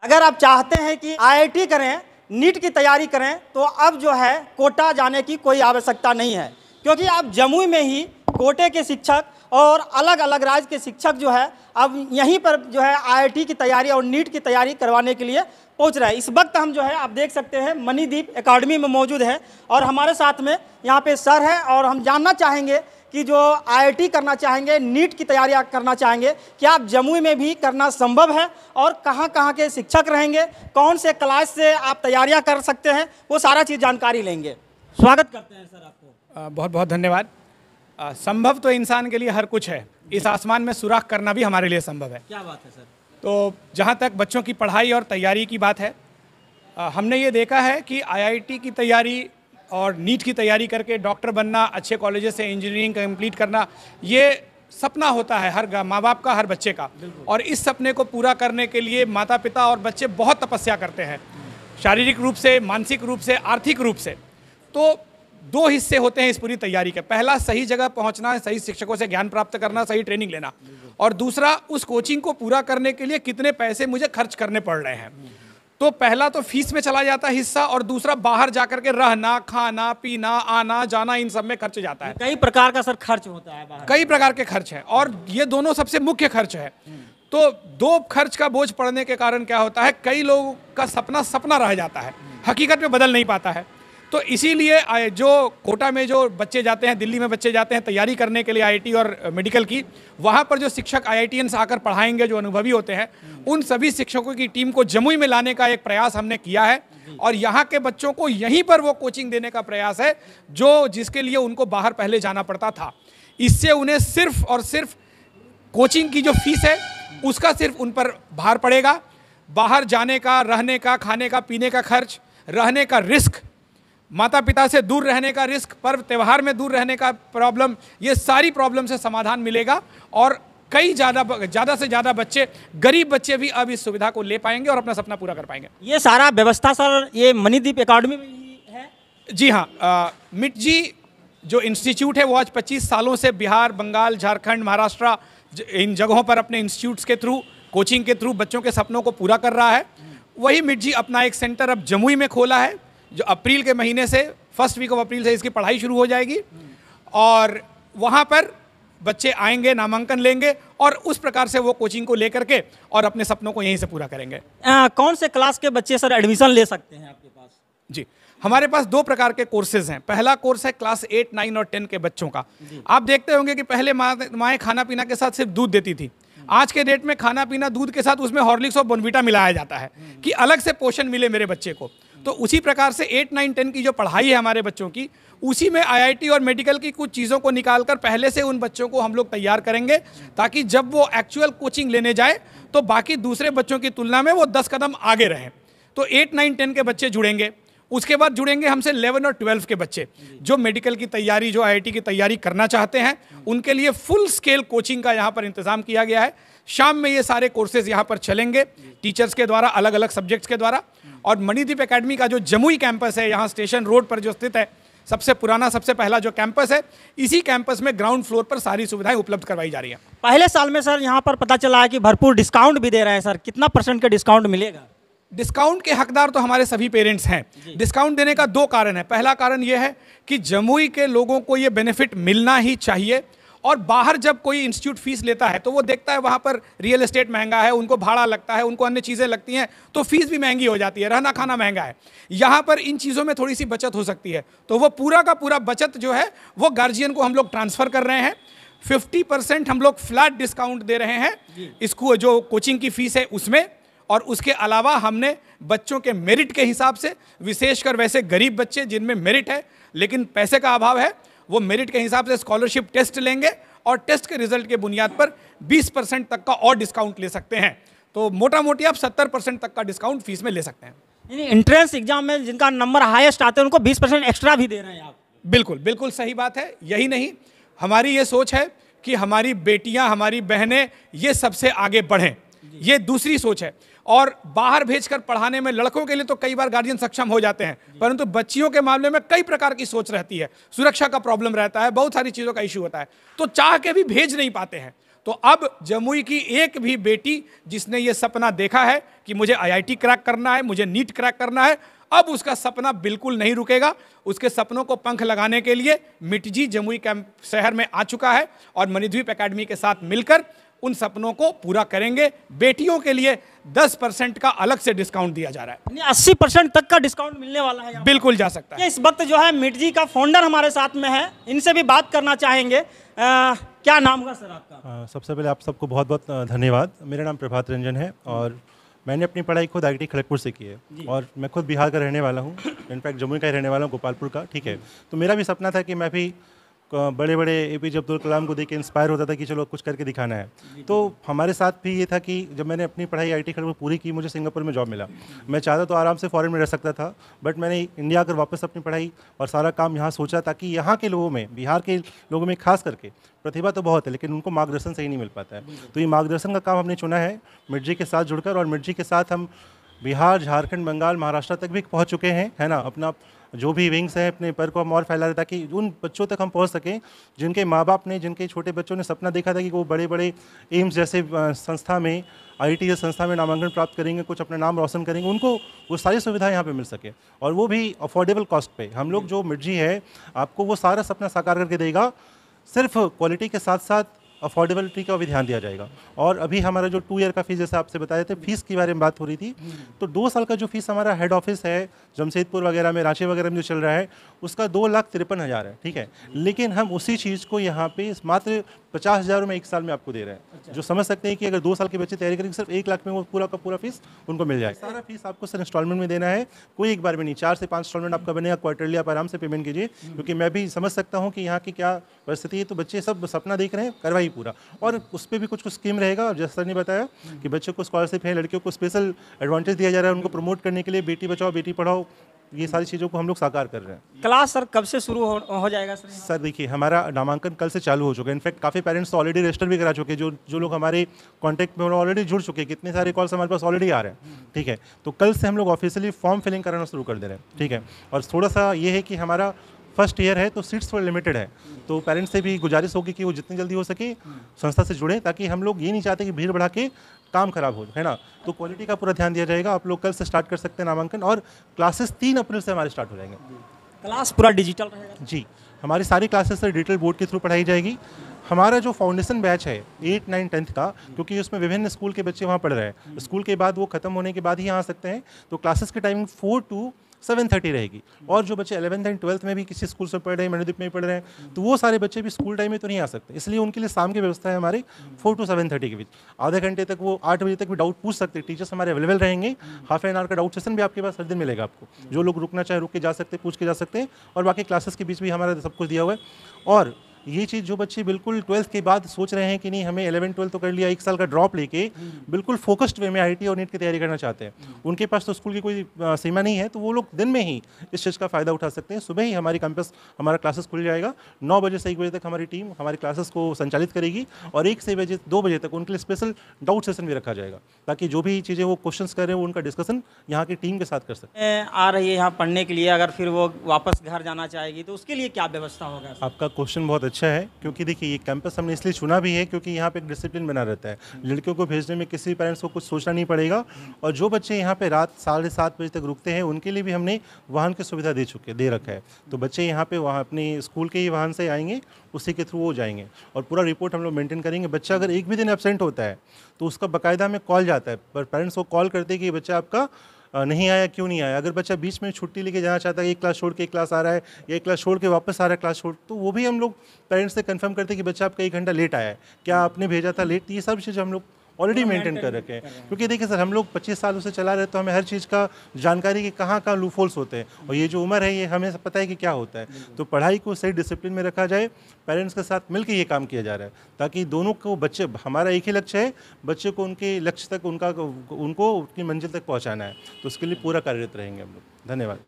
अगर आप चाहते हैं कि आईआईटी करें, नीट की तैयारी करें, तो अब जो है कोटा जाने की कोई आवश्यकता नहीं है, क्योंकि अब जमुई में ही कोटे के शिक्षक और अलग अलग राज्य के शिक्षक जो है अब यहीं पर जो है आईआईटी की तैयारी और नीट की तैयारी करवाने के लिए पहुंच रहे हैं। इस वक्त हम जो है आप देख सकते हैं मणिदीप एकेडमी में मौजूद है और हमारे साथ में यहाँ पे सर है और हम जानना चाहेंगे कि जो आईआईटी करना चाहेंगे, नीट की तैयारी करना चाहेंगे, क्या आप जमुई में भी करना संभव है और कहाँ के शिक्षक रहेंगे, कौन से क्लास से आप तैयारियां कर सकते हैं, वो सारा चीज़ जानकारी लेंगे। स्वागत करते हैं सर आपको। बहुत बहुत धन्यवाद। संभव तो इंसान के लिए हर कुछ है, इस आसमान में सुराख करना भी हमारे लिए संभव है। क्या बात है सर। तो जहाँ तक बच्चों की पढ़ाई और तैयारी की बात है, हमने ये देखा है कि आईआईटी की तैयारी और नीट की तैयारी करके डॉक्टर बनना, अच्छे कॉलेजेस से इंजीनियरिंग कंप्लीट करना, ये सपना होता है हर माँ बाप का, हर बच्चे का। और इस सपने को पूरा करने के लिए माता पिता और बच्चे बहुत तपस्या करते हैं, शारीरिक रूप से, मानसिक रूप से, आर्थिक रूप से। तो दो हिस्से होते हैं इस पूरी तैयारी के। पहला, सही जगह पहुंचना, सही शिक्षकों से ज्ञान प्राप्त करना, सही ट्रेनिंग लेना। और दूसरा, उस कोचिंग को पूरा करने के लिए कितने पैसे मुझे खर्च करने पड़ रहे हैं। तो पहला तो फीस में चला जाता है हिस्सा, और दूसरा बाहर जाकर के रहना, खाना, पीना, आना जाना, इन सब में खर्च जाता है। कई प्रकार का सर खर्च होता है बाहर। कई प्रकार के खर्च हैं और ये दोनों सबसे मुख्य खर्च है। तो दो खर्च का बोझ पड़ने के कारण क्या होता है, कई लोगों का सपना रह जाता है, हकीकत में बदल नहीं पाता है। तो इसीलिए जो कोटा में जो बच्चे जाते हैं, दिल्ली में बच्चे जाते हैं तैयारी करने के लिए आईआईटी और मेडिकल की, वहाँ पर जो शिक्षक आईआईटीएंस आकर पढ़ाएंगे, जो अनुभवी होते हैं, उन सभी शिक्षकों की टीम को जमुई में लाने का एक प्रयास हमने किया है। और यहाँ के बच्चों को यहीं पर वो कोचिंग देने का प्रयास है जिसके लिए उनको बाहर पहले जाना पड़ता था। इससे उन्हें सिर्फ और सिर्फ कोचिंग की जो फीस है उसका सिर्फ उन पर भार पड़ेगा। बाहर जाने का, रहने का, खाने का, पीने का खर्च, रहने का रिस्क, माता पिता से दूर रहने का रिस्क, पर्व त्यौहार में दूर रहने का प्रॉब्लम, ये सारी प्रॉब्लम से समाधान मिलेगा। और कई ज़्यादा से ज़्यादा बच्चे, गरीब बच्चे भी अब इस सुविधा को ले पाएंगे और अपना सपना पूरा कर पाएंगे। ये सारा व्यवस्था सर ये मणिदीप एकेडमी में ही है? जी हाँ। मिटजी जो इंस्टीट्यूट है वो आज 25 सालों से बिहार, बंगाल, झारखंड, महाराष्ट्र, इन जगहों पर अपने इंस्टीट्यूट्स के थ्रू, कोचिंग के थ्रू बच्चों के सपनों को पूरा कर रहा है। वही मिटजी अपना एक सेंटर अब जमुई में खोला है, जो अप्रैल के महीने से, फर्स्ट वीक ऑफ अप्रैल से इसकी पढ़ाई शुरू हो जाएगी। और वहाँ पर बच्चे आएंगे, नामांकन लेंगे और उस प्रकार से वो कोचिंग को लेकर के और अपने सपनों को यहीं से पूरा करेंगे। कौन से क्लास के बच्चे सर एडमिशन ले सकते हैं आपके पास? जी, हमारे पास दो प्रकार के कोर्सेज हैं। पहला कोर्स है क्लास 8, 9 और 10 के बच्चों का। आप देखते होंगे कि पहले माएँ खाना पीना के साथ सिर्फ दूध देती थी। आज के डेट में खाना पीना दूध के साथ उसमें हॉर्लिक्स और बोर्नवीटा मिलाया जाता है कि अलग से पोषण मिले मेरे बच्चे को। तो उसी प्रकार से 8, 9, 10 की जो पढ़ाई है हमारे बच्चों की, उसी में आईआईटी और मेडिकल की कुछ चीज़ों को निकालकर पहले से उन बच्चों को हम लोग तैयार करेंगे, ताकि जब वो एक्चुअल कोचिंग लेने जाए तो बाकी दूसरे बच्चों की तुलना में वो 10 कदम आगे रहें। तो 8, 9, 10 के बच्चे जुड़ेंगे। उसके बाद जुड़ेंगे हमसे 11 और 12 के बच्चे, जो मेडिकल की तैयारी, जो आईआईटी की तैयारी करना चाहते हैं। उनके लिए फुल स्केल कोचिंग का यहाँ पर इंतजाम किया गया है। शाम में ये सारे कोर्सेज यहाँ पर चलेंगे टीचर्स के द्वारा, अलग अलग सब्जेक्ट्स के द्वारा। और मणिदीप एकेडमी का जो जमुई कैंपस है, यहाँ स्टेशन रोड पर जो स्थित है, सबसे पुराना, सबसे पहला जो कैंपस है, इसी कैंपस में ग्राउंड फ्लोर पर सारी सुविधाएं उपलब्ध करवाई जा रही हैं। पहले साल में सर यहाँ पर पता चला है कि भरपूर डिस्काउंट भी दे रहे हैं सर, कितना % का डिस्काउंट मिलेगा? डिस्काउंट के हकदार तो हमारे सभी पेरेंट्स हैं। डिस्काउंट देने का दो कारण है। पहला कारण यह है कि जमुई के लोगों को ये बेनिफिट मिलना ही चाहिए। और बाहर जब कोई इंस्टीट्यूट फीस लेता है तो वो देखता है वहाँ पर रियल एस्टेट महंगा है, उनको भाड़ा लगता है, उनको अन्य चीज़ें लगती हैं, तो फीस भी महंगी हो जाती है, रहना खाना महंगा है। यहाँ पर इन चीज़ों में थोड़ी सी बचत हो सकती है, तो वो पूरा का पूरा बचत जो है वो गार्जियन को हम लोग ट्रांसफ़र कर रहे हैं। 50% हम लोग फ्लैट डिस्काउंट दे रहे हैं इसको, जो कोचिंग की फीस है उसमें। और उसके अलावा हमने बच्चों के मेरिट के हिसाब से, विशेषकर वैसे गरीब बच्चे जिनमें मेरिट है लेकिन पैसे का अभाव है, वो मेरिट के हिसाब से स्कॉलरशिप टेस्ट लेंगे और टेस्ट के रिजल्ट के बुनियाद पर 20% तक का और डिस्काउंट ले सकते हैं। तो मोटा मोटी आप 70% तक का डिस्काउंट फीस में ले सकते हैं। एंट्रेंस एग्जाम में जिनका नंबर हाईएस्ट आते हैं उनको 20% एक्स्ट्रा भी दे रहे हैं आप? बिल्कुल बिल्कुल सही बात है। यही नहीं, हमारी ये सोच है कि हमारी बेटियां, हमारी बहनें ये सबसे आगे बढ़ें, ये दूसरी सोच है। और बाहर भेजकर पढ़ाने में लड़कों के लिए तो कई बार गार्जियन सक्षम हो जाते हैं, परंतु बच्चियों के मामले में कई प्रकार की सोच रहती है, सुरक्षा का प्रॉब्लम रहता है, बहुत सारी चीज़ों का इशू होता है, तो चाह के भी भेज नहीं पाते हैं। तो अब जमुई की एक भी बेटी जिसने ये सपना देखा है कि मुझे आईआईटी क्रैक करना है, मुझे नीट क्रैक करना है, अब उसका सपना बिल्कुल नहीं रुकेगा। उसके सपनों को पंख लगाने के लिए मिटजी जमुई कैंप शहर में आ चुका है और मणिद्वीप एकेडमी के साथ मिलकर उन सपनों को पूरा करेंगे। बेटियों के लिए 10% का अलग से डिस्काउंट दिया जा रहा है, 80% तक का डिस्काउंट मिलने वाला है। बिल्कुल जा सकता है। इस वक्त जो है मिटजी का फाउंडर हमारे साथ में है, इनसे भी बात करना चाहेंगे। क्या नाम होगा सर आपका? सबसे पहले आप सबको बहुत बहुत धन्यवाद। मेरा नाम प्रभात रंजन है और मैंने अपनी पढ़ाई खुद आईआईटी खड़गपुर से की है और मैं खुद बिहार का रहने वाला हूँ, इनफैक्ट जमुई का ही रहने वाला हूँ, गोपालपुर का। ठीक है, तो मेरा भी सपना था कि मैं भी बड़े बड़े एपीजे अब्दुल कलाम को देख के इंस्पायर होता था कि चलो कुछ करके दिखाना है। तो हमारे साथ भी ये था कि जब मैंने अपनी पढ़ाई आईआईटी खड़गपुर पूरी की, मुझे सिंगापुर में जॉब मिला। मैं चाहता तो आराम से फॉरेन में रह सकता था, बट मैंने इंडिया आकर वापस अपनी पढ़ाई और सारा काम यहाँ सोचा ताकि यहाँ के लोगों में, बिहार के लोगों में खास करके प्रतिभा तो बहुत है लेकिन उनको मार्गदर्शन सही नहीं मिल पाता है। तो ये मार्गदर्शन का काम हमने चुना है मिटजी के साथ जुड़कर, और मिटजी के साथ हम बिहार, झारखंड, बंगाल, महाराष्ट्र तक भी पहुँच चुके हैं, है ना। अपना जो भी विंग्स हैं अपने पर को हम और फैला रहे ताकि उन बच्चों तक हम पहुंच सकें जिनके माँ बाप ने, जिनके छोटे बच्चों ने सपना देखा था कि वो बड़े बड़े एम्स जैसे संस्था में, आईआईटी जैसे संस्था में नामांकन प्राप्त करेंगे, कुछ अपना नाम रोशन करेंगे, उनको वो सारी सुविधाएं यहाँ पे मिल सके और वो भी अफोर्डेबल कॉस्ट पे। हम लोग जो मिटजी है आपको वो सारा सपना साकार करके देगा, सिर्फ क्वालिटी के साथ साथ अफोर्डेबिलिटी का भी ध्यान दिया जाएगा। और अभी हमारा जो 2 ईयर का फीस, जैसे आपसे बताए थे, फीस के बारे में बात हो रही थी, तो 2 साल का जो फीस हमारा हेड ऑफिस है जमशेदपुर वगैरह में, रांची वगैरह में जो चल रहा है, उसका 2,53,000 है। ठीक है, लेकिन हम उसी चीज़ को यहाँ पे मात्र 50,000 में 1 साल में आपको दे रहे हैं। जो समझ सकते हैं कि अगर 2 साल के बच्चे तैयारी करेंगे सिर्फ 1 लाख में वो पूरा का पूरा फीस उनको मिल जाएगा। सारा फीस आपको सर इंस्टॉलमेंट में देना है, कोई एक बार में नहीं, 4 से 5 इंस्टॉलमेंट आपका बनेगा। क्वार्टरली आप आराम से पेमेंट कीजिए, क्योंकि मैं भी समझ सकता हूँ कि यहाँ की क्या परिस्थिति है। तो बच्चे सब सपना देख रहे हैं, करवाइए पूरा। और उस पर भी कुछ स्कीम रहेगा, जैसा सर ने बताया कि बच्चों को स्कॉलरशिप है, लड़कियों को स्पेशल एडवांटेज दिया जा रहा है, उनको प्रमोट करने के लिए बेटी बचाओ बेटी पढ़ाओ, ये सारी चीज़ों को हम लोग साकार कर रहे हैं। क्लास सर कब से शुरू हो जाएगा सर? सर देखिए, हमारा नामांकन कल से चालू हो चुका है। इनफैक्ट काफ़ी पेरेंट्स तो ऑलरेडी रजिस्टर भी करा चुके हैं, जो लोग हमारे कॉन्टैक्ट में ऑलरेडी जुड़ चुके हैं। कितने सारे कॉल्स हमारे पास ऑलरेडी आ रहे हैं। ठीक है, तो कल से हम लोग ऑफिशियली फॉर्म फिलिंग कराना शुरू कर दे रहे हैं। ठीक है, और थोड़ा सा ये है कि हमारा फर्स्ट ईयर है तो सीट्स थोड़ा लिमिटेड है, तो पेरेंट्स से भी गुजारिश होगी कि वो जितनी जल्दी हो सके संस्था से जुड़े, ताकि हम लोग ये नहीं चाहते कि भीड़ बढ़ा के काम खराब हो, है ना। तो क्वालिटी का पूरा ध्यान दिया जाएगा। आप लोग कल से स्टार्ट कर सकते हैं नामांकन, और क्लासेस 3 अप्रैल से हमारे स्टार्ट हो जाएंगे। क्लास पूरा डिजिटल रहेगा? जी, हमारी सारी क्लासेस सर डिजिटल बोर्ड के थ्रू पढ़ाई जाएगी। हमारा जो फाउंडेशन बैच है 8, 9, 10 का, क्योंकि उसमें विभिन्न स्कूल के बच्चे वहाँ पढ़ रहे हैं, स्कूल के बाद वो खत्म होने के बाद ही आ सकते हैं, तो क्लासेस की टाइमिंग 4 to 7:30 रहेगी। और जो बच्चे 11th एंड 12th में भी किसी स्कूल से पढ़ रहे हैं, मणिद्वीप में पढ़ रहे हैं, तो वो सारे बच्चे भी स्कूल टाइम में तो नहीं आ सकते, इसलिए उनके लिए शाम की व्यवस्था है हमारे 4 to 7:30 के बीच। आधे घंटे तक वो 8 बजे तक भी डाउट पूछ सकते हैं, टीचर्स हमारे अवेलेबल रहेंगे। हाफ एन आवर का डाउट सेशन भी आपके पास हर दिन मिलेगा आपको, जो लोग रुकना चाहे रुक के जा सकते हैं, पूछ के जा सकते हैं। और बाकी क्लासेस के बीच भी हमारा सब कुछ दिया हुआ है। और ये चीज़ जो बच्चे बिल्कुल 12th के बाद सोच रहे हैं कि नहीं हमें 11, 12 तो कर लिया, 1 साल का ड्रॉप लेके बिल्कुल फोकस्ड वे में आईआईटी और नीट की तैयारी करना चाहते हैं, उनके पास तो स्कूल की कोई सीमा नहीं है, तो वो लोग दिन में ही इस चीज़ का फ़ायदा उठा सकते हैं। सुबह ही हमारी कैंपस, हमारा क्लासेस खुल जाएगा। 9 बजे से 1 बजे तक हमारी टीम हमारी क्लासेस को संचालित करेगी, और 1 से 2 बजे तक उनके लिए स्पेशल डाउट सेशन भी रखा जाएगा, ताकि जो भी चीज़ें वो क्वेश्चन कर रहे हैं उनका डिस्कशन यहाँ की टीम के साथ कर सकते हैं। आ रही है यहाँ पढ़ने के लिए, अगर फिर वो वापस घर जाना चाहेगी तो उसके लिए क्या व्यवस्था होगा? आपका क्वेश्चन बहुत अच्छा है, क्योंकि देखिए ये कैंपस हमने इसलिए चुना भी है क्योंकि यहाँ पे एक डिसिप्लिन बना रहता है। लड़कियों को भेजने में किसी पेरेंट्स को कुछ सोचना नहीं पड़ेगा, और जो बच्चे यहाँ पे रात 7:30 बजे तक रुकते हैं उनके लिए भी हमने वाहन की सुविधा दे रखा है। तो बच्चे यहाँ पे वहाँ अपने स्कूल के ही वाहन से आएंगे, उसी के थ्रू वो जाएंगे, और पूरा रिपोर्ट हम लोग मेंटेन करेंगे। बच्चा अगर एक भी दिन एब्सेंट होता है तो उसका बाकायदा हमें कॉल जाता है, पर पेरेंट्स को कॉल करते हैं कि बच्चा आपका नहीं आया, क्यों नहीं आया। अगर बच्चा बीच में छुट्टी लेके जाना चाहता है, एक क्लास छोड़ के एक क्लास आ रहा है, या एक क्लास छोड़ के वापस आ रहा है क्लास छोड़, तो वो भी हम लोग पेरेंट्स से कंफर्म करते हैं कि बच्चा आपका 1 घंटा लेट आया है, क्या आपने भेजा था लेट। ये सब चीज़ हम लोग ऑलरेडी मेंटेन कर रखे हैं, क्योंकि देखिए सर हम लोग 25 सालों से चला रहे, तो हमें हर चीज़ का जानकारी कि कहाँ कहाँ लूपहोल्स होते हैं, और ये जो उम्र है ये हमें पता है कि क्या होता है। तो पढ़ाई को सही डिसिप्लिन में रखा जाए, पेरेंट्स के साथ मिलकर ये काम किया जा रहा है, ताकि दोनों को बच्चे, हमारा एक ही लक्ष्य है, बच्चे को उनके लक्ष्य तक उनको उनकी मंजिल तक पहुँचाना है, तो उसके लिए पूरा कार्यरत रहेंगे हम लोग। धन्यवाद।